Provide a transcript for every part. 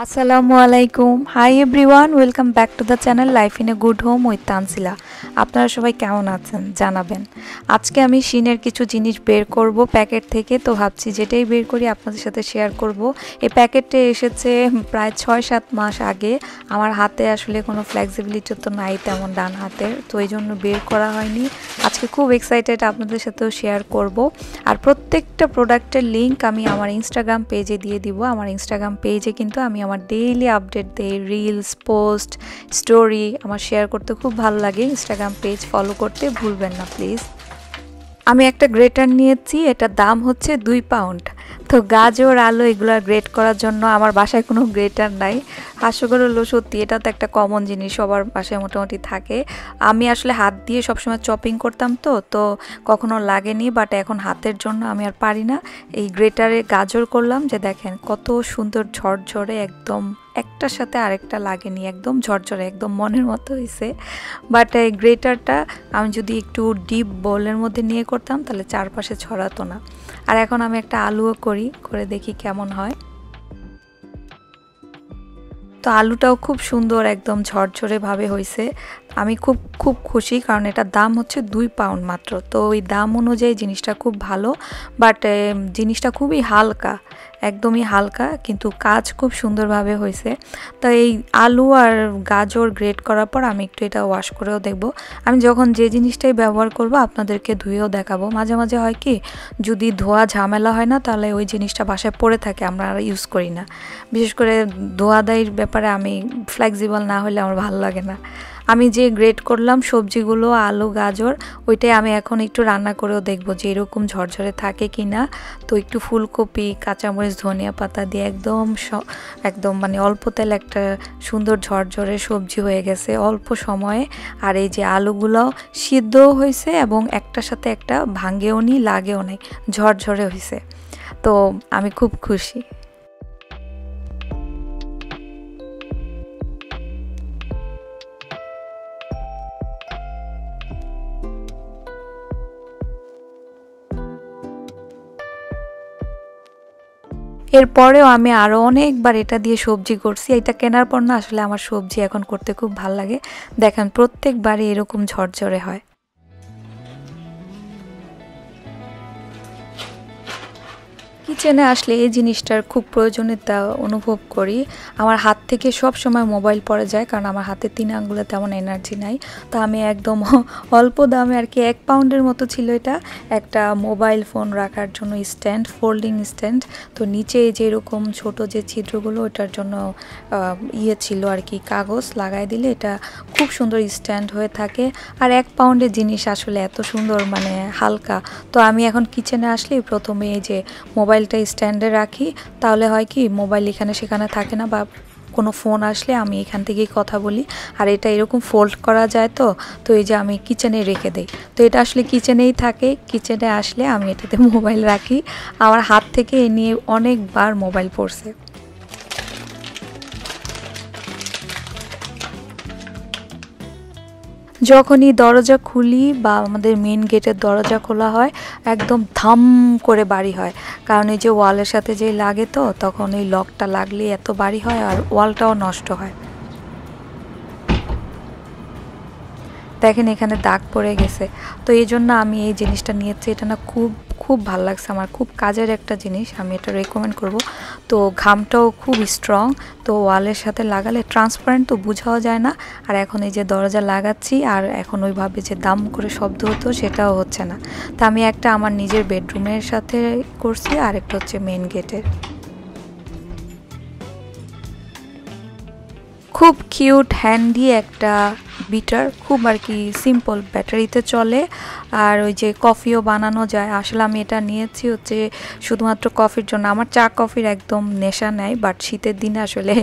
আসসালামু আলাইকুম। Hi everyone, welcome back to the channel life in a good home with Tansila. আপনারা সবাই কেমন আছেন জানাবেন। আজকে আমি শিনের কিছু জিনিস বের করব প্যাকেট থেকে, তো ভাবছি যেটাই বের করি আপনাদের সাথে শেয়ার করব। এই প্যাকেটটা এসেছে প্রায় 6-7 মাস আগে। আমার হাতে আসলে কোনো ফ্লেক্সিবিলিটি তো নাই তেমন ডান হাতের, তো এই জন্য বের করা হয়নি। আজকে খুব এক্সাইটেড আপনাদের সাথেও শেয়ার করব। আর প্রত্যেকটা প্রোডাক্টের লিঙ্ক আমি আমার ইনস্টাগ্রাম পেজে দিয়ে দিব। আমার ইনস্টাগ্রাম পেজে কিন্তু আমি আমার ডেইলি আপডেট দেই, রিলস, পোস্ট, স্টোরি আমার শেয়ার করতে খুব ভালো লাগে। ইনস্টাগ্রাম পেজ ফলো করতে ভুলবেন না প্লিজ। আমি একটা গ্রেটার নিয়েছি, এটার দাম হচ্ছে 2 পাউন্ড। তো গাজর, আলু এগুলো গ্রেট করার জন্য আমার বাসায় কোনো গ্রেটার নাই। হাস্যকর হলো সত্যি, এটা তো একটা কমন জিনিস, সবার বাসায় মোটামুটি থাকে। আমি আসলে হাত দিয়ে সবসময় চপিং করতাম, তো কখনো লাগেনি, বাট এখন হাতের জন্য আমি আর পারি না। এই গ্রেটারে গাজর করলাম, যে দেখেন কত সুন্দর ঝরঝরে, একদম একটার সাথে আরেকটা লাগেনি, একদম ঝরঝরে, একদম মনের মতো হয়েছে। বাট এই গ্রেটারটা আমি যদি একটু ডিপ বোলের মধ্যে নিয়ে করতাম তাহলে চারপাশে ছড়াতো না। আর এখন আমি একটা আলুও করে দেখি কেমন হয়। তো আলুটাও খুব সুন্দর, একদম ঝরঝরে ভাবে হয়েছে। আমি খুব খুব খুশি, কারণ এটার দাম হচ্ছে 2 পাউন্ড মাত্র। তো ওই দাম অনুযায়ী জিনিসটা খুব ভালো, বাট জিনিসটা খুবই হালকা, একদমই হালকা, কিন্তু কাজ খুব সুন্দরভাবে হয়েছে। তো এই আলু আর গাজর গ্রেট করার পর আমি একটু এটা ওয়াশ করেও দেখব। আমি যখন যে জিনিসটাই ব্যবহার করব আপনাদেরকে ধুয়েও দেখাবো। মাঝে মাঝে হয় কি, যদি ধোয়া ঝামেলা হয় না তাহলে ওই জিনিসটা বাসায় পড়ে থাকে, আমরা আর ইউজ করি না। বিশেষ করে ধোয়াদাইয়ের ব্যাপারে আমি ফ্লেক্সিবল না হলে আমার ভালো লাগে না। আমি যে গ্রেট করলাম সবজিগুলো, আলু, গাজর, ওইটাই আমি এখন একটু রান্না করেও দেখব যে এরকম ঝরঝরে থাকে কি না। তো একটু ফুলকপি, কাঁচামরিচ, ধনিয়া পাতা দিয়ে একদম মানে অল্প তেল একটা সুন্দর ঝরঝরে সবজি হয়ে গেছে অল্প সময়ে। আর এই যে আলুগুলো সিদ্ধও হয়েছে এবং একটার সাথে একটা ভাঙেও নি, লাগেও নাই, ঝরঝরে হয়েছে। তো আমি খুব খুশি। এরপরেও আমি আরও অনেকবার এটা দিয়ে সবজি করছি। এটা কেনার পর না আসলে আমার সবজি এখন করতে খুব ভাল লাগে। দেখেন প্রত্যেকবারই এরকম ঝরঝরে হয়। কিচেনে আসলে এই জিনিসটার খুব প্রয়োজনীয়তা অনুভব করি। আমার হাত থেকে সব সময় মোবাইল পড়ে যায়, কারণ আমার হাতে 3 আঙ্গুলে তেমন এনার্জি নাই। তো আমি একদম অল্প দামে আর কি, 1 পাউন্ডের মতো ছিল এটা, একটা মোবাইল ফোন রাখার জন্য স্ট্যান্ড, ফোল্ডিং স্ট্যান্ড। তো নিচে যে এরকম ছোট যে ছিদ্রগুলো, ওটার জন্য ছিল আর কি, কাগজ লাগাই দিলে এটা খুব সুন্দর স্ট্যান্ড হয়ে থাকে। আর 1 পাউন্ডের জিনিস আসলে এত সুন্দর, মানে হালকা। তো আমি এখন কিচেনে আসলেই প্রথমে এই যে মোবাইলটা স্ট্যান্ডে রাখি, তাহলে হয় কি মোবাইল এখানে সেখানে থাকে না, বা কোনো ফোন আসলে আমি এখান থেকেই কথা বলি। আর এটা এরকম ফোল্ড করা যায়, তো এই যে আমি কিচেনে রেখে দেই, তো এটা আসলে কিচেনেই থাকে। কিচেনে আসলে আমি এটাতে মোবাইল রাখি। আমার হাত থেকে এ নিয়ে অনেকবার মোবাইল পড়ছে। যখনই দরজা খুলি বা আমাদের মেন গেটের দরজা খোলা হয়, একদম ধাম করে বাড়ি হয়, কারণ এই যে ওয়ালের সাথে যে লাগে, তো তখন এই লকটা লাগলে এত বাড়ি হয়, আর ওয়ালটাও নষ্ট হয়। দেখেন এখানে দাগ পড়ে গেছে। তো এই জন্য আমি এই জিনিসটা নিয়েছি। এটা না খুব খুব ভালো লাগছে আমার, খুব কাজের একটা জিনিস, আমি এটা রেকমেন্ড করব। তো ঘামটাও খুব স্ট্রং, তো ওয়ালের সাথে লাগালে ট্রান্সপারেন্ট, তো বোঝাও যায় না। আর এখন এই যে দরজা লাগাচ্ছি, আর এখন ওইভাবে যে দাম করে শব্দ হতো সেটাও হচ্ছে না। তা আমি একটা আমার নিজের বেডরুমের সাথে করছি, আর একটা হচ্ছে মেন গেটের। খুব কিউট হ্যান্ডি একটা বিটার, খুব আর কি সিম্পল, ব্যাটারিতে চলে। আর ওই যে কফিও বানানো যায়। আসলে আমি এটা নিয়েছি হচ্ছে শুধুমাত্র কফির জন্য। আমার চা কফির একদম নেশা নেই, বাট শীতের দিনে আসলে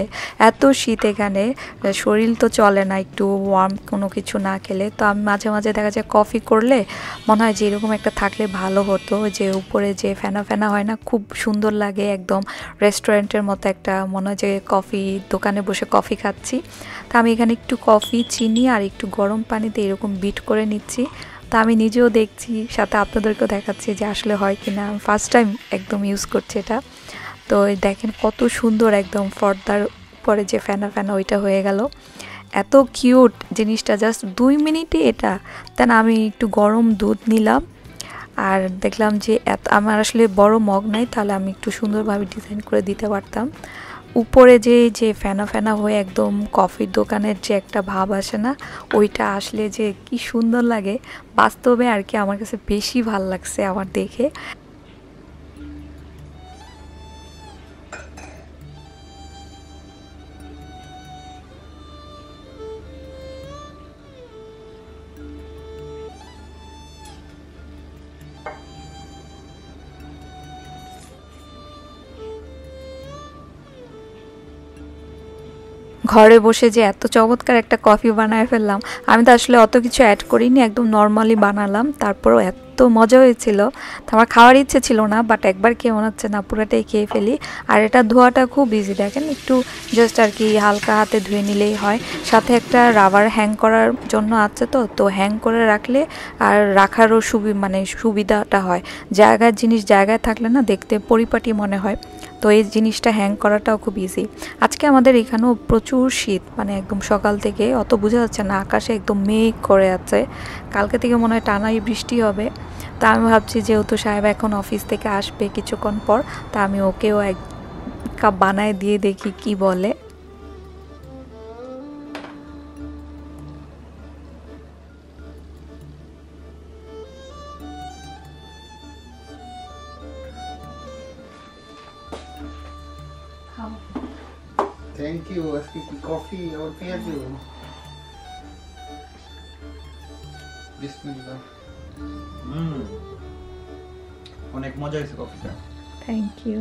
এত শীত এখানে, শরীর তো চলে না একটু ওয়ার্ম কোনো কিছু না খেলে। তো আমি মাঝে মাঝে দেখা যায় কফি করলে মনে হয় যে এরকম একটা থাকলে ভালো হতো, যে উপরে যে ফেনা ফেনা হয় না, খুব সুন্দর লাগে, একদম রেস্টুরেন্টের মতো একটা মনে হয় যে কফি দোকানে বসে কফি খাচ্ছি। তা আমি এখানে একটু কফি, চিনি আর একটু গরম পানিতে এরকম বিট করে নিচ্ছি। তা আমি নিজেও দেখছি, সাথে আপনাদেরকেও দেখাচ্ছি যে আসলে হয় কি না। ফার্স্ট টাইম একদম ইউজ করছি এটা। তো দেখেন কত সুন্দর, একদম পর্দার পরে যে ফেনা ফেনা ওইটা হয়ে গেল। এত কিউট জিনিসটা, জাস্ট 2 মিনিটে এটা। দেন আমি একটু গরম দুধ নিলাম আর দেখলাম যে আমার আসলে বড় মগ নাই, তাহলে আমি একটু সুন্দরভাবে ডিজাইন করে দিতে পারতাম। উপরে যে ফেনা ফেনা হয়ে একদম কফির দোকানের যে একটা ভাব আসে না, ওইটা আসলে যে কি সুন্দর লাগে বাস্তবে আর কি, আমার কাছে বেশি ভাল লাগছে আমার দেখে। ঘরে বসে যে এত চমৎকার একটা কফি বানায় ফেললাম, আমি তো আসলে অত কিছু অ্যাড করিনি, একদম নর্মালি বানালাম, তারপরও এত মজা হয়েছিল। তো আমার খাওয়ার ইচ্ছে ছিল না, বাট একবার খেয়ে মনে হচ্ছে না পুরোটাই খেয়ে ফেলি। আর এটা ধোয়াটা খুব ইজি, দেখেন একটু জাস্ট আর কি হালকা হাতে ধুয়ে নিলেই হয়। সাথে একটা রাবার হ্যাং করার জন্য আছে, তো হ্যাং করে রাখলে আর রাখারও সুবিধাটা হয়। জায়গার জিনিস জায়গায় থাকলে না দেখতে পরিপাটি মনে হয়, তো এই জিনিসটা হ্যাং করাটাও খুব ইজি। আজকে আমাদের এখানেও প্রচুর শীত, একদম সকাল থেকে অত বোঝা যাচ্ছে না, আকাশে একদম মেঘ করে আছে। কালকে থেকে মনে হয় টানাই বৃষ্টি হবে। তা আমি ভাবছি যেহেতু সাহেব এখন অফিস থেকে আসবে কিছুক্ষণ পর, তা আমি ওকেও এক কাপ বানায় দিয়ে দেখি কি বলে। थैंक यू इसकी कॉफी और पेंयाजू बिस्मिल्लाह অনেক মজা হয়েছে কফিটা। Thank you.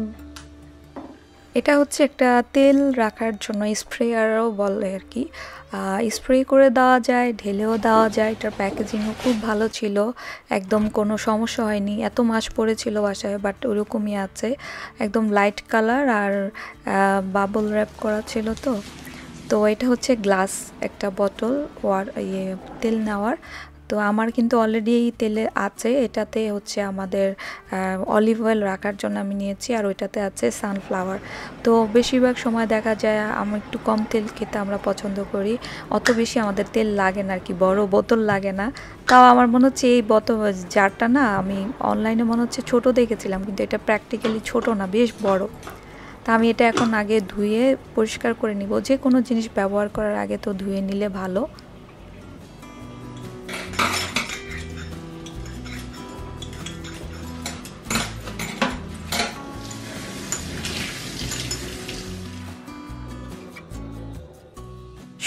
এটা হচ্ছে একটা তেল রাখার জন্য স্প্রেয়ারও বলে আর কি, স্প্রে করে দেওয়া যায়, ঢেলেও দেওয়া যায়। এটার প্যাকেজিংও খুব ভালো ছিল, একদম কোনো সমস্যা হয়নি। এত মাস পড়েছিল বাসায়, বাট ওরকমই আছে, একদম লাইট কালার আর বাবল র্যাপ করা ছিল। তো এটা হচ্ছে গ্লাস একটা বোতল তেল নেওয়ার। তো আমার কিন্তু অলরেডি তেলে আছে, এটাতে হচ্ছে আমাদের অলিভ অয়েল রাখার জন্য আমি নিয়েছি, আর ওইটাতে আছে সানফ্লাওয়ার। তো বেশিরভাগ সময় দেখা যায় আমি একটু কম তেল খেতে আমরা পছন্দ করি, অত বেশি আমাদের তেল লাগে না আর কি, বড় বোতল লাগে না। তাও আমার মনে হচ্ছে এই বোতল জারটা না, আমি অনলাইনে মনে হচ্ছে ছোট দেখেছিলাম, কিন্তু এটা প্র্যাকটিক্যালি ছোট না, বেশ বড়। তা আমি এটা এখন আগে ধুয়ে পরিষ্কার করে নিব, যে কোনো জিনিস ব্যবহার করার আগে তো ধুয়ে নিলে ভালো।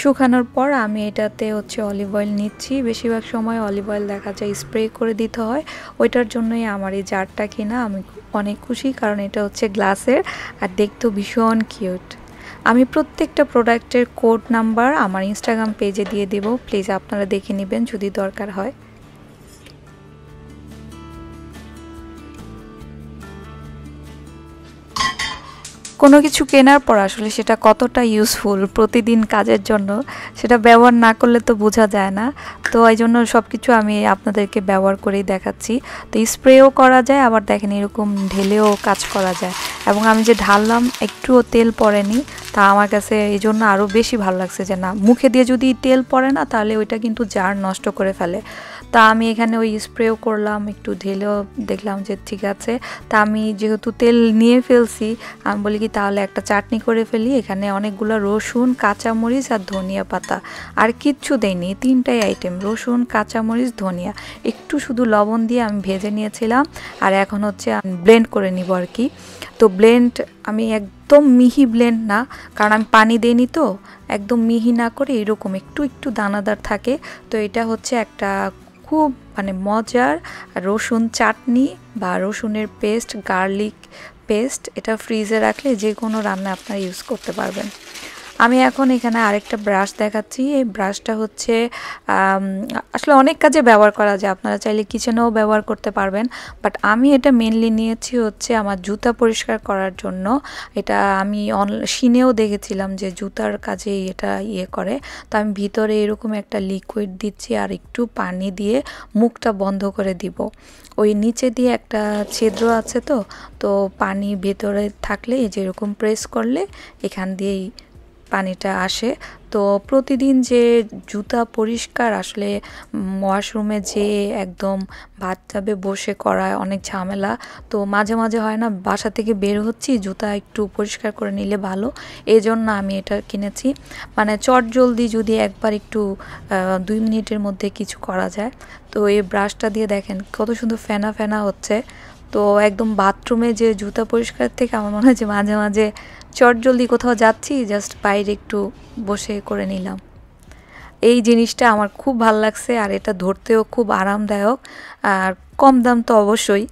শুকানোর পর আমি এটাতে হচ্ছে অলিভ অয়েল নিচ্ছি। বেশিরভাগ সময় অলিভ অয়েল দেখা যায় স্প্রে করে দিতে হয়, ওইটার জন্যই আমার এই জারটা কিনা। আমি অনেক খুশি, কারণ এটা হচ্ছে গ্লাসের আর দেখতেও ভীষণ কিউট। আমি প্রত্যেকটা প্রোডাক্টের কোড নাম্বার আমার ইনস্টাগ্রাম পেজে দিয়ে দেব, প্লিজ আপনারা দেখে নেবেন যদি দরকার হয়। কোনো কিছু কেনার পর আসলে সেটা কতটা ইউজফুল প্রতিদিন কাজের জন্য, সেটা ব্যবহার না করলে তো বোঝা যায় না। তো এই জন্য সব কিছু আমি আপনাদেরকে ব্যবহার করেই দেখাচ্ছি। তো স্প্রেও করা যায়, আবার দেখেন এরকম ঢেলেও কাজ করা যায়। এবং আমি যে ঢাললাম একটুও তেল পড়েনি, তা আমার কাছে এই জন্য আরও বেশি ভালো লাগছে যে না, মুখে দিয়ে যদি তেল পড়ে না তাহলে ওইটা কিন্তু জার নষ্ট করে ফেলে। তা আমি এখানে ওই স্প্রেও করলাম, একটু ঢেলেও দেখলাম যে ঠিক আছে। তা আমি যেহেতু তেল নিয়ে ফেলছি, আমি বলি কি তাহলে একটা চাটনি করে ফেলি। এখানে অনেকগুলো রসুন, কাঁচামরিচ আর ধনিয়া পাতা, আর কিচ্ছু দেয়নি, তিনটাই আইটেম, রসুন, কাঁচামরিচ, ধনিয়া, একটু শুধু লবণ দিয়ে আমি ভেজে নিয়েছিলাম। আর এখন হচ্ছে ব্লেন্ড করে নিব আর কি। তো ব্লেন্ড আমি একদম মিহি ব্লেন্ড না, কারণ আমি পানি দিইনি, তো একদম মিহি না করে এরকম একটু একটু দানাদার থাকে। তো এটা হচ্ছে একটা খুব মজার রসুন চাটনি বা রসুনের পেস্ট, গার্লিক পেস্ট। এটা ফ্রিজে রাখলে যে কোনো রান্না আপনারা ইউজ করতে পারবেন। আমি এখন এখানে আরেকটা ব্রাশ দেখাচ্ছি। এই ব্রাশটা হচ্ছে আসলে অনেক কাজে ব্যবহার করা যায়, আপনারা চাইলে কিচেনেও ব্যবহার করতে পারবেন, বাট আমি এটা মেনলি নিয়েছি হচ্ছে আমার জুতা পরিষ্কার করার জন্য। এটা আমি শিনেও দেখেছিলাম যে জুতার কাজে এটা করে। তো আমি ভিতরে এরকম একটা লিকুইড দিচ্ছি আর একটু পানি দিয়ে মুখটা বন্ধ করে দিব। ওই নিচে দিয়ে একটা ছিদ্র আছে, তো পানি ভেতরে থাকলে যেরকম প্রেস করলে এখান দিয়েই পানিটা আসে। তো প্রতিদিন যে জুতা পরিষ্কার আসলে ওয়াশরুমে যে একদম বাথটাবে বসে করা অনেক ঝামেলা। তো মাঝে মাঝে হয় না, বাসা থেকে বের হচ্ছি, জুতা একটু পরিষ্কার করে নিলে ভালো, এই জন্য আমি এটা কিনেছি। মানে চটজলদি যদি একবার একটু 2 মিনিটের মধ্যে কিছু করা যায়। তো এই ব্রাশটা দিয়ে দেখেন কত সুন্দর ফেনা ফেনা হচ্ছে। তো একদম বাথরুমে যে জুতা পরিষ্কার থেকে আমার মনে হয় যে মাঝে মাঝে চটজলদি কোথাও যাচ্ছি, জাস্ট বাইরে একটু বসে করে নিলাম। এই জিনিসটা আমার খুব ভালো লাগছে, আর এটা ধরতেও খুব আরামদায়ক, আর কম দাম তো অবশ্যই।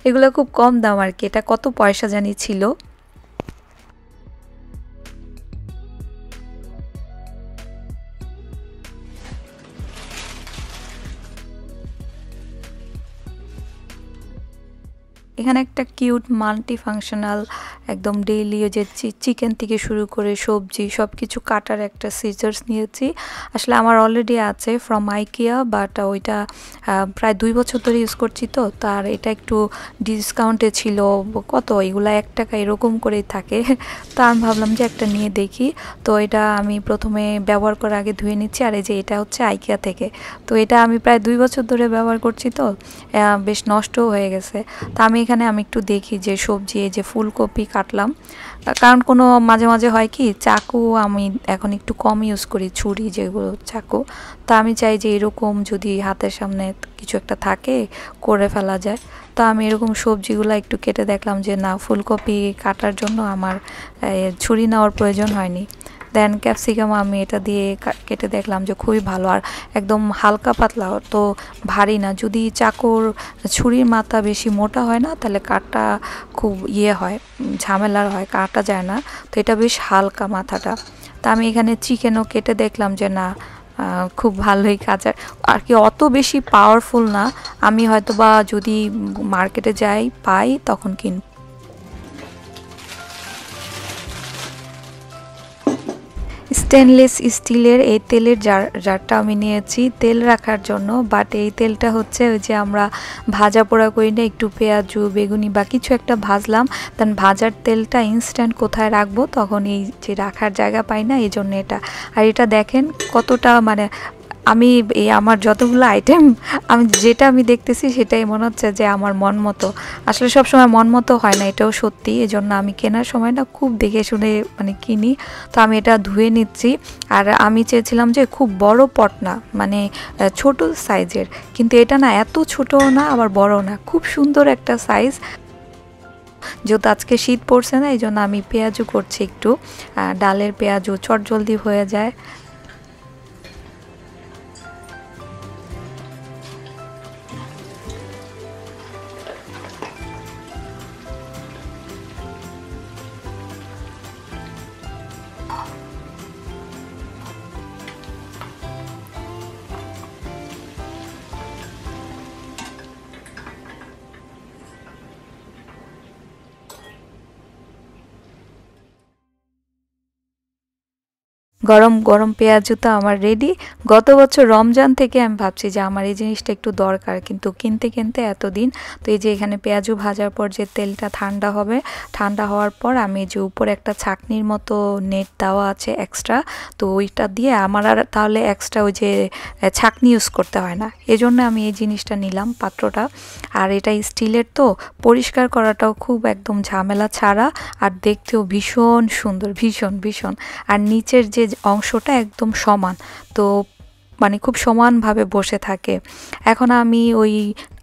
এগুলো খুব কম দাম আর কি। এটা কত পয়সা জানি ছিল। এখানে একটা কিউট মাল্টি ফাংশনাল একদম ডেইলি যে চিকেন থেকে শুরু করে সবজি সব কিছু কাটার একটা সিজার্স নিয়েছি। আসলে আমার অলরেডি আছে ফ্রম আইকিয়া, বাট ওইটা প্রায় 2 বছর ধরে ইউজ করছি। তো তার এটা একটু ডিসকাউন্টে ছিল, কত এগুলা 1 টাকা এরকম করেই থাকে। তো আমি ভাবলাম যে একটা নিয়ে দেখি। তো এটা আমি প্রথমে ব্যবহার করার আগে ধুয়ে নিচ্ছি। আর এই যে এটা হচ্ছে আইকিয়া থেকে। তো এটা আমি প্রায় 2 বছর ধরে ব্যবহার করছি, তো বেশ নষ্টও হয়ে গেছে। তা আমি একটু দেখি যে সবজি, এই যে ফুলকপি কাটলাম, কারণ কোনো মাঝে মাঝে হয় কি চাকু আমি এখন একটু কম ইউজ করি, ছুরি যেগুলো চাকু। তা আমি চাই যে এরকম যদি হাতের সামনে কিছু একটা থাকে করে ফেলা যায়। তো আমি এরকম সবজিগুলো একটু কেটে দেখলাম যে না, ফুলকপি কাটার জন্য আমার ছুরি নেওয়ার প্রয়োজন হয়নি। দেন ক্যাপসিকাম আমি এটা দিয়ে কেটে দেখলাম যে খুবই ভালো, আর একদম হালকা পাতলা, তো ভারী না। যদি চাকুর ছুরির মাথা বেশি মোটা হয় না, তাহলে কাটটা খুব হয়, ঝামেলার হয়, কাটা যায় না। তো এটা বেশ হালকা মাথাটা। তা আমি এখানে চিকেনও কেটে দেখলাম যে না, খুব ভালোই কাজ, আর কি অত বেশি পাওয়ারফুল না। আমি হয়তো বা যদি মার্কেটে যাই পাই তখন কিনব। স্টেনলেস স্টিলের এই তেলের জারটা আমি নিয়েছি তেল রাখার জন্য। বাট এই তেলটা হচ্ছে ওই যে আমরা ভাজা পোড়া করি না, একটু পেঁয়াজু বেগুনি বা কিছু একটা ভাজলাম, দেন ভাজার তেলটা ইনস্ট্যান্ট কোথায় রাখবো, তখন এই যে রাখার জায়গা পাই না, এই জন্য এটা। আর এটা দেখেন কতটা, মানে আমি এই আমার যতগুলো আইটেম যেটা আমি দেখতেছি সেটাই মনে হচ্ছে যে আমার মন মতো। আসলে সব সময় মন মতো হয় না, এটাও সত্যি। এজন্য আমি কেনার সময় না খুব দেখে শুনে মানে কিনি। তো আমি এটা ধুয়ে নিচ্ছি। আর আমি চেয়েছিলাম যে খুব বড় পট না, মানে ছোট সাইজের, কিন্তু এটা না এত ছোটও না আবার বড় না, খুব সুন্দর একটা সাইজ। যেহেতু আজকে শীত পড়ছে না, এই জন্য আমি পেঁয়াজু করছি একটু, ডালের পেঁয়াজু চটজলদি হয়ে যায়। গরম গরম পেঁয়াজু তো আমার রেডি। গত বছর রমজান থেকে আমি ভাবছি যে আমার এই জিনিসটা একটু দরকার, কিন্তু কিনতে কিনতে এতদিন। তো এই যে এখানে পেঁয়াজু ভাজার পর যে তেলটা ঠান্ডা হবে, ঠান্ডা হওয়ার পর আমি যে উপরে একটা ছাকনির মতো নেট দেওয়া আছে এক্সট্রা, তো ওইটা দিয়ে আমার আর তাহলে এক্সট্রা ওই যে ছাকনি ইউজ করতে হয় না। এজন্য আমি এই জিনিসটা নিলাম, পাত্রটা। আর এটা স্টিলের, তো পরিষ্কার করাটাও খুব একদম ঝামেলা ছাড়া, আর দেখতেও ভীষণ সুন্দর, ভীষণ ভীষণ। আর নিচের যে অংশটা একদম সমান, তো মানে খুব সমানভাবে বসে থাকে। এখন আমি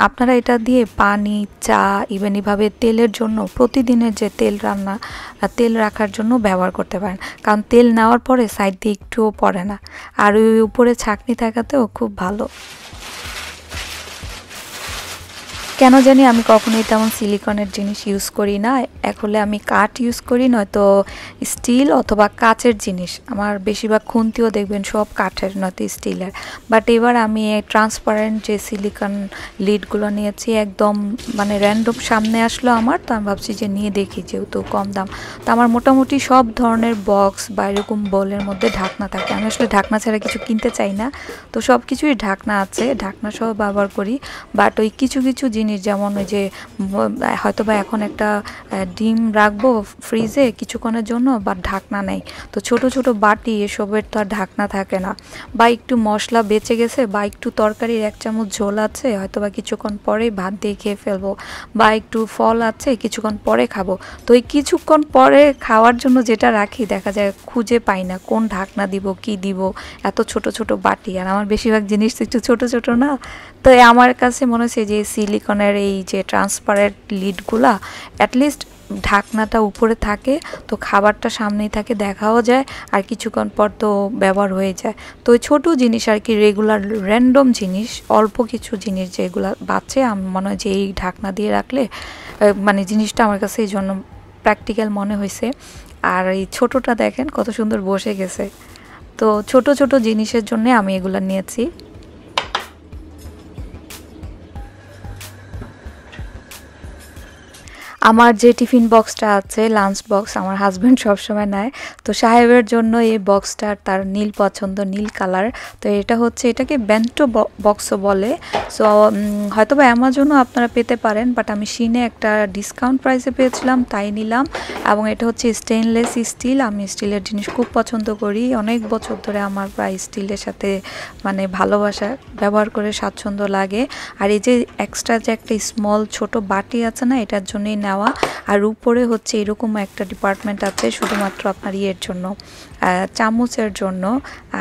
আপনারা এটা দিয়ে পানি, চা, ইভেন এভাবে তেলের জন্য প্রতিদিনের যে তেল রাখার জন্য ব্যবহার করতে পারেন, কারণ তেল নেওয়ার পরে সাইড দিয়ে একটুও পড়ে না। আর ওই উপরে ছাকনি থাকাতেও খুব ভালো। কেন জানি আমি কখনোই তেমন সিলিকনের জিনিস ইউজ করি না। হলে আমি কাঠ ইউজ করি, নয়তো স্টিল অথবা কাচের জিনিস। আমার বেশিরভাগ খুন্তিও দেখবেন সব কাঠের, নয়তো স্টিলের। বাট এবার আমি ট্রান্সপারেন্ট যে সিলিকন লিডগুলো নিয়েছি, একদম মানে র্যান্ডম সামনে আসলো আমার, তো আমি ভাবছি যে নিয়ে দেখি, যেহেতু কম দাম। তো আমার মোটামুটি সব ধরনের বক্স বা এরকম বোলের মধ্যে ঢাকনা থাকে। আমি আসলে ঢাকনা ছাড়া কিছু কিনতে চাই না, তো সব কিছুই ঢাকনা আছে, ঢাকনা সহ ব্যবহার করি। বাট ওই কিছু কিছু জিনিস জিনিস, যেমন ওই যে হয়তো বা এখন একটা ডিম রাখবো ফ্রিজে কিছুক্ষণের জন্য, বা ঢাকনা নেই, তো ছোট ছোট বাটি এসবের তো আর ঢাকনা থাকে না, বা একটু মশলা বেঁচে গেছে, বা একটু তরকারির 1 চামচ ঝোল আছে, হয়তো বা কিছুক্ষণ পরেই ভাত দিয়ে খেয়ে ফেলবো, বা একটু ফল আছে কিছুক্ষণ পরে খাবো, তো এই কিছুক্ষণ পরে খাওয়ার জন্য যেটা রাখি দেখা যায় খুঁজে পাই না কোন ঢাকনা দিব কি দিব, এত ছোট ছোট বাটি, আর আমার বেশিরভাগ জিনিস একটু ছোট ছোট না, তো আমার কাছে মনে হচ্ছে যে সিলিকনের এই যে ট্রান্সপারেন্ট লিডগুলা অ্যাটলিস্ট ঢাকনাটা উপরে থাকে, তো খাবারটা সামনেই থাকে, দেখাও যায়, আর কিছুক্ষণ পর তো ব্যবহার হয়ে যায়। তো ওই ছোটো জিনিস আর কি, রেগুলার র্যান্ডম জিনিস, অল্প কিছু জিনিস যেগুলো বাঁচে, আমি মনে হয় যে এই ঢাকনা দিয়ে রাখলে মানে জিনিসটা আমার কাছে এই জন্য প্র্যাকটিক্যাল মনে হয়েছে। আর এই ছোটোটা দেখেন কত সুন্দর বসে গেছে, তো ছোট ছোট জিনিসের জন্য আমি এগুলো নিয়েছি। আমার যে টিফিন বক্সটা আছে, লাঞ্চ বক্স, আমার হাজব্যান্ড সবসময় নেয়, তো সাহেবের জন্য এই বক্সটার তার নীল পছন্দ, নীল কালার, তো এটা হচ্ছে, এটাকে বেন্টো বক্সও বলে। সো হয়তো বা অ্যামাজনও আপনারা পেতে পারেন, বাট আমি শিনে একটা ডিসকাউন্ট প্রাইসে পেয়েছিলাম তাই নিলাম। এবং এটা হচ্ছে স্টেনলেস স্টিল, আমি স্টিলের জিনিস খুব পছন্দ করি, অনেক বছর ধরে আমার প্রায় স্টিলের সাথে মানে ভালোবাসা, ব্যবহার করে স্বাচ্ছন্দ্য লাগে। আর এই যে এক্সট্রা যে একটা স্মল ছোট বাটি আছে না, এটার জন্যই নেওয়া। আর উপরে হচ্ছে এরকম একটা ডিপার্টমেন্ট আছে শুধুমাত্র আপনার ইয়ের জন্য, চামচের জন্য,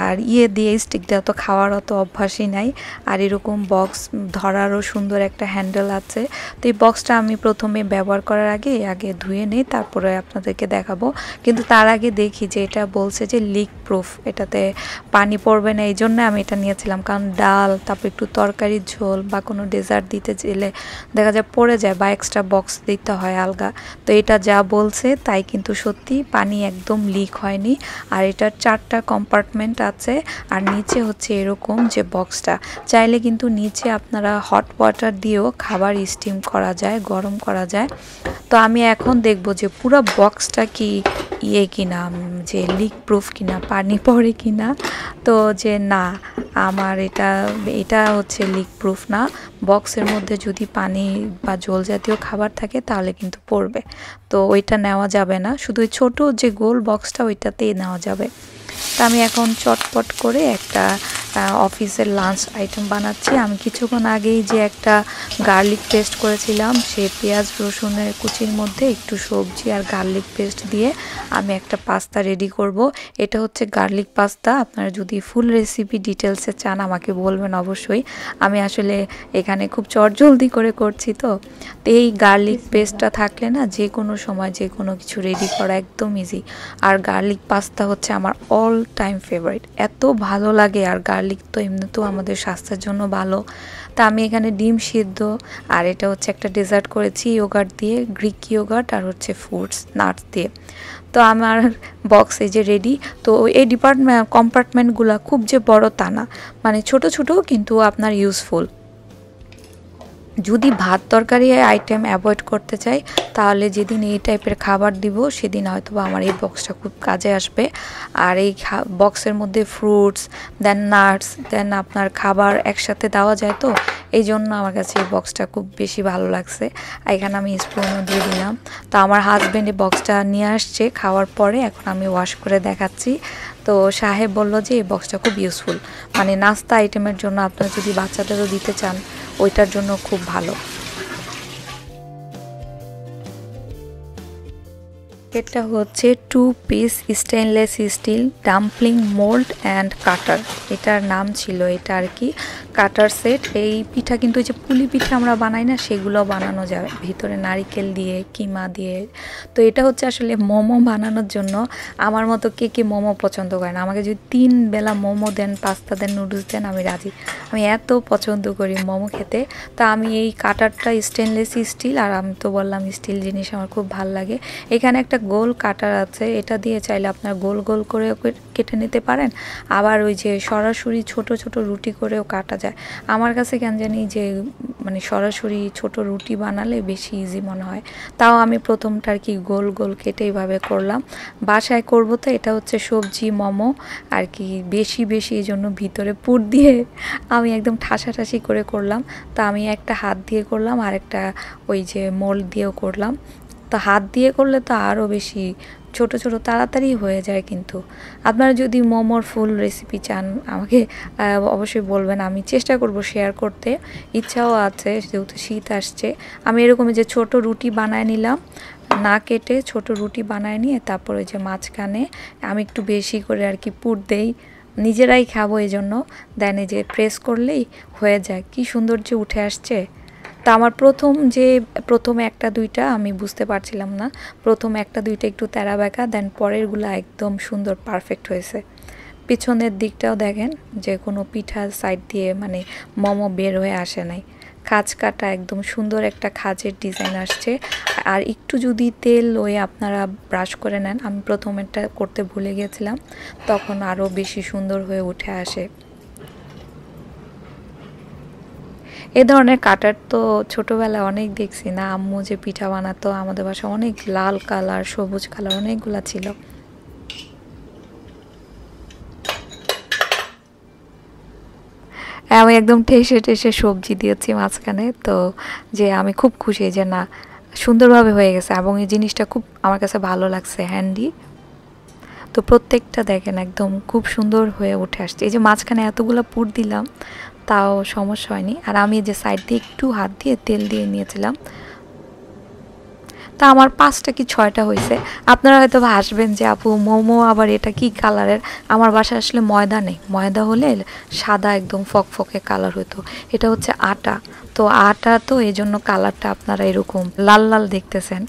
আর দিয়ে স্টিক দেওয়া তো খাওয়ার অত অভ্যাসই নাই। আর এরকম বক্স ধরারও সুন্দর একটা হ্যান্ডেল আছে। তো এই বক্সটা আমি প্রথমে ব্যবহার করার আগে ধুয়ে নিই, তারপরে আপনাদেরকে দেখাবো। কিন্তু তার আগে দেখি যে এটা বলছে যে লিক প্রুফ, এটাতে পানি পড়বে না, এই জন্য আমি এটা নিয়েছিলাম। কারণ ডাল, তারপর একটু তরকারির ঝোল বা কোনো ডেজার্ট দিতে গেলে দেখা যায় পড়ে যায়, বা এক্সট্রা বক্স দিতে হয় আলগা। তো এটা যা বলছে তাই কিন্তু সত্যি, পানি একদম লিক হয়নি। আর এটার 4টা কম্পার্টমেন্ট আছে, আর নিচে হচ্ছে এরকম যে বক্সটা, চাইলে কিন্তু নিচে আপনারা হট ওয়াটার দিয়েও খাবার স্টিম করা যায়, গরম করা যায়। তো আমি এখন দেখব যে পুরো বক্সটা কি কিনা, যে লিক প্রুফ কিনা, পানি পড়ে কিনা। তো যে না, আমার এটা হচ্ছে লিক প্রুফ না, বক্সের মধ্যে যদি পানি বা জল জাতীয় খাবার থাকে তাহলে কিন্তু পড়বে, তো ওইটা নেওয়া যাবে না, শুধু ওই ছোটো যে গোল বক্সটা ওইটাতেই নেওয়া যাবে। তা আমি এখন চটপট করে একটা অফিসের লাঞ্চ আইটেম বানাচ্ছি। আমি কিছুক্ষণ আগেই যে একটা গার্লিক পেস্ট করেছিলাম, সেই পেঁয়াজ রসুনের কুচির মধ্যে একটু সবজি আর গার্লিক পেস্ট দিয়ে আমি একটা পাস্তা রেডি করব। এটা হচ্ছে গার্লিক পাস্তা, আপনারা যদি ফুল রেসিপি ডিটেলসে চান আমাকে বলবেন অবশ্যই, আমি আসলে এখানে খুব চটজলদি করে করছি। তো এই গার্লিক পেস্টটা থাকলে না যে কোনো সময় যে কোনো কিছু রেডি করা একদম ইজি। আর গার্লিক পাস্তা হচ্ছে আমার অল টাইম ফেভারিট, এত ভালো লাগে। আর গার্লিক তো এমনিতেও আমাদের স্বাস্থ্যের জন্য ভালো। তা আমি এখানে ডিম সিদ্ধ, আর এটা হচ্ছে একটা ডেজার্ট করেছি ইয়োগার্ট দিয়ে, গ্রিক ইয়োগার্ট, আর হচ্ছে ফ্রুটস নাটস দিয়ে। তো আমার বক্স এই যে রেডি। তো এই কম্পার্টমেন্টগুলো খুব যে বড় তা না, মানে ছোট ছোট কিন্তু আপনার ইউজফুল। যদি ভাত তরকারি আইটেম অ্যাভয়েড করতে চাই তাহলে যেদিন এই টাইপের খাবার দিব সেদিন হয়তো আমার এই বক্সটা খুব কাজে আসবে। আর এই বক্সের মধ্যে ফ্রুটস, দেন নাটস, দেন আপনার খাবার একসাথে দেওয়া যায়, তো এই জন্য আমার কাছে এই বক্সটা খুব বেশি ভালো লাগছে। এখানে আমি স্পুনও দিয়ে দিলাম। তো আমার হাজব্যান্ড এই বক্সটা নিয়ে আসছে খাওয়ার পরে, এখন আমি ওয়াশ করে দেখাচ্ছি। তো সাহেব বলল যে এই বক্সটা খুব ইউজফুল, মানে নাস্তা আইটেমের জন্য আপনারা যদি বাচ্চাদেরও দিতে চান ওইটার জন্য খুব ভালো। এটা হচ্ছে 2 piece stainless steel dumpling mould and cutter, এটার নাম ছিল এটা আর কি, কাটার সেট। এই পিঠা কিন্তু এই যে পুলি পিঠা আমরা বানাই না, সেগুলো বানানো যায় ভিতরে নারিকেল দিয়ে, কিমা দিয়ে। তো এটা হচ্ছে আসলে মোমো বানানোর জন্য। আমার মতো কে মোমো পছন্দ করে না, আমাকে যদি 3 বেলা মোমো দেন, পাস্তা দেন, নুডলস দেন, আমি রাজি। আমি এত পছন্দ করি মোমো খেতে। তা আমি এই কাটারটা স্টেনলেস স্টিল, আর আমি তো বললাম স্টিল জিনিস আমার খুব ভাল লাগে। এখানে একটা গোল কাটার আছে, এটা দিয়ে চাইলে আপনার গোল গোল করে কেটে নিতে পারেন, আবার ওই যে সরাসরি ছোট ছোট রুটি করেও কাটা যায়। আমার কাছে কেন জানি যে মানে সরাসরি ছোট রুটি বানালে বেশি ইজি মনে হয়, তাও আমি প্রথমটা আর কি গোল গোল কেটে এইভাবে করলাম। বাসায় করবো তো, এটা হচ্ছে সবজি মোমো আর কি, বেশি বেশি এই জন্য ভিতরে পুর দিয়ে আমি একদম ঠাসাঠাসি করে করলাম। তা আমি একটা হাত দিয়ে করলাম আর একটা ওই যে মোল্ড দিয়েও করলাম। তো হাত দিয়ে করলে তো আরও বেশি ছোট ছোট তাড়াতাড়ি হয়ে যায়। কিন্তু আপনারা যদি মোমোর ফুল রেসিপি চান আমাকে অবশ্যই বলবেন, আমি চেষ্টা করব শেয়ার করতে, ইচ্ছাও আছে যেহেতু শীত আসছে। আমি এরকম যে ছোট রুটি বানায় নিলাম, না কেটে ছোট রুটি বানায় নিয়ে তারপর ওই যে মাঝখানে আমি একটু বেশি করে আর কি পুর দেই, নিজেরাই খাবো এই জন্য। দেন এই যে প্রেস করলেই হয়ে যায়, কি সুন্দর যে উঠে আসছে। তা আমার প্রথমে একটা দুইটা আমি বুঝতে পারছিলাম না, প্রথম একটা দুইটা একটু তেরা বেঁকা, দেন পরেরগুলো একদম সুন্দর পারফেক্ট হয়েছে। পিছনের দিকটাও দেখেন যে কোনো পিঠার সাইড দিয়ে মানে মোমো বের হয়ে আসে নাই, খাঁজ কাটা একদম সুন্দর একটা খাঁজের ডিজাইন আসছে। আর একটু যদি তেল ওই আপনারা ব্রাশ করে নেন, আমি প্রথমেরটা করতে ভুলে গেছিলাম, তখন আরও বেশি সুন্দর হয়ে উঠে আসে। এ ধরনের কাটার তো ছোটোবেলায় অনেক দেখছি না, আম্মু যে পিঠা বানাতো আমাদের বাসায় অনেক লাল কালার সবুজ কালার অনেকগুলা ছিল। আমি একদম ঠেসে ঠেসে সবজি দিয়েছি মাঝখানে, তো যে আমি খুব খুশি যে না সুন্দরভাবে হয়ে গেছে, এবং এই জিনিসটা খুব আমার কাছে ভালো লাগছে, হ্যান্ডি। তো প্রত্যেকটা দেখেন একদম খুব সুন্দর হয়ে উঠে আসছে। এই যে মাঝখানে এতগুলো পুর দিলাম তাও সমস্যা হয়নি। আর আমি যে সাইড দিয়ে একটু হাত দিয়ে তেল দিয়ে নিয়েছিলাম, তা আমার 5টা কি 6টা হয়েছে। আপনারা হয়তো হাসবেন যে আপু মোমো আবার এটা কি কালারের, আমার বাসায় আসলে ময়দা নেই, ময়দা হলে সাদা একদম ফকফকে কালার হতো, এটা হচ্ছে আটা। তো আটা তো এই জন্য কালারটা আপনারা এরকম লাল লাল দেখতেছেন।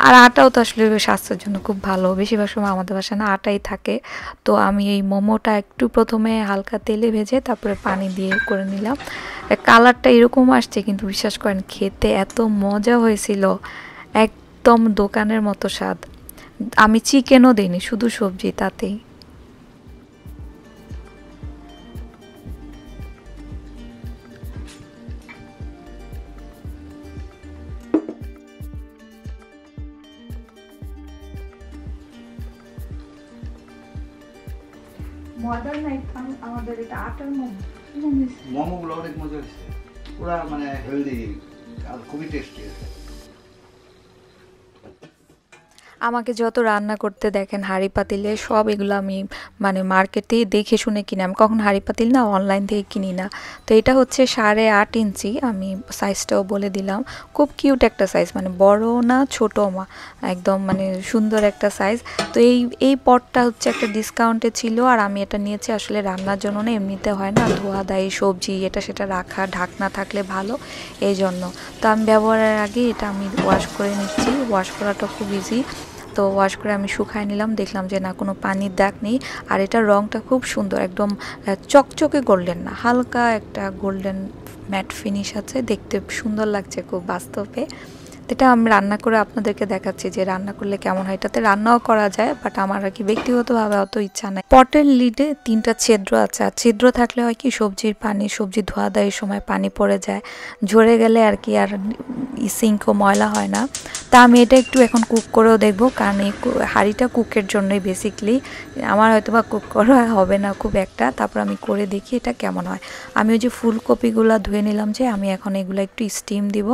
আর আটাও তো আসলে স্বাস্থ্যের জন্য খুব ভালো, বেশিরভাগ সময় আমাদের বাসায় না আটাই থাকে। তো আমি এই মোমোটা একটু প্রথমে হালকা তেলে ভেজে তারপরে পানি দিয়ে করে নিলাম। কালারটা এরকম আসছে কিন্তু বিশ্বাস করেন খেতে এত মজা হয়েছিল, একদম দোকানের মতো স্বাদ। আমি চিকেনও দিইনি, শুধু সবজি তাতেই। মডার্ন আইটেম আমাদের এটা আটার মোমোগুলো অনেক মজা হয়েছে, পুরা মানে হেলদি আর খুবই টেস্টি আছে। আমাকে যত রান্না করতে দেখেন হাঁড়ি পাতিলে সব এগুলো আমি মানে মার্কেটেই দেখে শুনে কিনি, আমি কখন হাঁড়ি পাতিল না অনলাইন থেকে কিনি না। তো এটা হচ্ছে 8.5 ইঞ্চি, আমি সাইজটাও বলে দিলাম, খুব কিউট একটা সাইজ, মানে বড় না ছোট মা, একদম মানে সুন্দর একটা সাইজ। তো এই পটটা হচ্ছে একটা ডিসকাউন্টে ছিল, আর আমি এটা নিয়েছি আসলে রান্নার জন্য না, এমনিতে হয় না ধোয়া দায়ী সবজি এটা সেটা রাখা, ঢাকনা থাকলে ভালো এই জন্য। তো আমি ব্যবহারের আগে এটা আমি ওয়াশ করে নিচ্ছি, ওয়াশ করাটা খুব ইজি। তো ওয়াশ করে আমি শুকায় নিলাম, দেখলাম যে না কোনো পানির দাগ নেই, আর এটার রঙটা খুব সুন্দর, একদম চকচকে গোল্ডেন না, হালকা একটা গোল্ডেন ম্যাট ফিনিশ আছে, দেখতে সুন্দর লাগছে খুব বাস্তবে। এটা আমি রান্না করে আপনাদেরকে দেখাচ্ছি যে রান্না করলে কেমন হয়। এটাতে রান্নাও করা যায়, বাট আমার আর কি ব্যক্তিগতভাবে অত ইচ্ছা নাই। পটের লিডে 3টা ছিদ্র আছে, আর ছিদ্র থাকলে হয় কি সবজির পানি, সবজি ধোয়া দেওয়ার সময় পানি পড়ে যায়, ঝরে গেলে আর কি আর সিঙ্কও ময়লা হয় না। তা আমি এটা একটু এখন কুক করেও দেখবো, কারণ এই হাঁড়িটা কুকের জন্যই বেসিকলি, আমার হয়তো বা কুক করা হবে না খুব একটা, তারপর আমি করে দেখি এটা কেমন হয়। আমি ওই যে ফুলকপিগুলো ধুয়ে নিলাম, যে আমি এখন এগুলো একটু স্টিম দিব,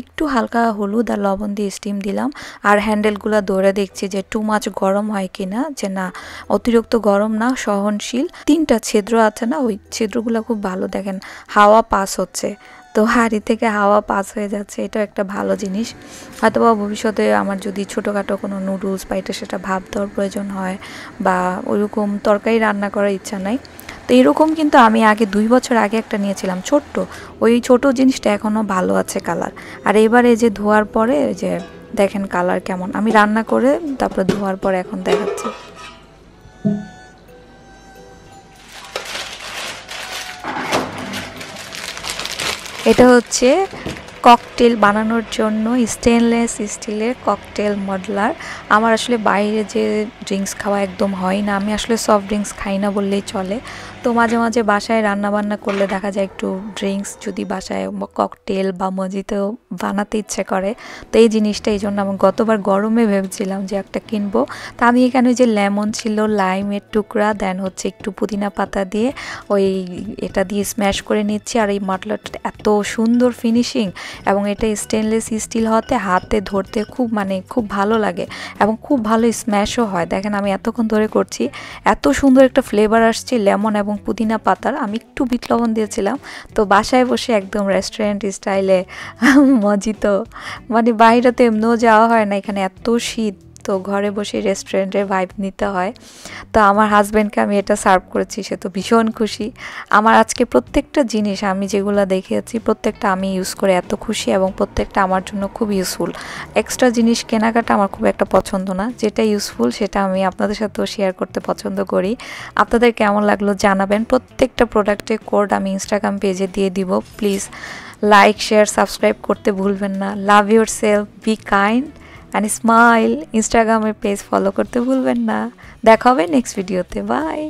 একটু হালকা হলুদ আর লবণ দিয়ে স্টিম দিলাম। আর হ্যান্ডেলগুলো ধরে দেখছি যে টু মাছ গরম হয় কিনা, যে না অতিরিক্ত গরম না, সহনশীল। 3টা ছিদ্র আছে না, ওই ছিদ্রগুলো খুব ভালো, দেখেন হাওয়া পাস হচ্ছে, তো হাঁড়ি থেকে হাওয়া পাস হয়ে যাচ্ছে, এটা একটা ভালো জিনিস। হয়তো বা ভবিষ্যতে আমার যদি ছোটোখাটো কোনো নুডলস বা এটা সেটা ভাপ দেওয়ার প্রয়োজন হয়, বা ওইরকম তরকারি রান্না করার ইচ্ছা নাই, তো এরকম কিন্তু আমি আগে 2 বছর আগে একটা নিয়েছিলাম ছোট্ট, ওই ছোট জিনিসটা এখনও ভালো আছে কালার। আর এবারে যে ধোয়ার পরে যে দেখেন কালার কেমন, আমি রান্না করে তারপরে ধোয়ার পরে এখন দেখাচ্ছি। এটা হচ্ছে ককটেল বানানোর জন্য স্টেনলেস স্টিলের ককটেল মডেলার। আমার আসলে বাইরে যে ড্রিঙ্কস খাওয়া একদম হয় না, আমি আসলে সফট ড্রিঙ্কস খাই না বললেই চলে। তো মাঝে মাঝে বাসায় রান্নাবান্না করলে দেখা যায় একটু ড্রিঙ্কস যদি বাসায় ককটেল বা মজিতো বানাতে ইচ্ছে করে, তো এই জিনিসটা এই জন্য আমি গতবার গরমে ভেবেছিলাম যে একটা কিনবো। তা আমি এখানে যে লেমন ছিল, লাইমের টুকরা, দেন হচ্ছে একটু পুদিনা পাতা দিয়ে এটা দিয়ে স্ম্যাশ করে নিচ্ছি। আর এই মডেলারটা এত সুন্দর ফিনিশিং, এবং এটা স্টেনলেস স্টিল হতে হাতে ধরতে খুব ভালো লাগে এবং খুব ভালো স্ম্যাশও হয়। দেখেন আমি এতক্ষণ ধরে করছি, এত সুন্দর একটা ফ্লেভার আসছে লেমন এবং পুদিনা পাতার। আমি একটু বিট লবণ দিয়েছিলাম। তো বাসায় বসে একদম রেস্টুরেন্ট স্টাইলে মজিতো, বাইরে তো এমনিও যাওয়া হয় না, এখানে এত শীত, তো ঘরে বসে রেস্টুরেন্টের ভাইব নিতে হয়। তো আমার হাজব্যান্ডকে আমি এটা সার্ভ করেছি, সে তো ভীষণ খুশি। আমার আজকে প্রত্যেকটা জিনিস আমি যেগুলো দেখেছি প্রত্যেকটা আমি ইউজ করে এত খুশি, এবং প্রত্যেকটা আমার জন্য খুব ইউজফুল। এক্সট্রা জিনিস কেনাকাটা আমার খুব একটা পছন্দ না, যেটা ইউজফুল সেটা আমি আপনাদের সাথেও শেয়ার করতে পছন্দ করি। আপনাদের কেমন লাগলো জানাবেন। প্রত্যেকটা প্রোডাক্টের কোড আমি ইনস্টাগ্রাম পেজে দিয়ে দিব। প্লিজ লাইক, শেয়ার, সাবস্ক্রাইব করতে ভুলবেন না। Love your self, be kind and smile. ইনস্টাগ্রামের পেজ ফলো করতে ভুলবেন না। দেখা হবে নেক্সট ভিডিওতে। বাই।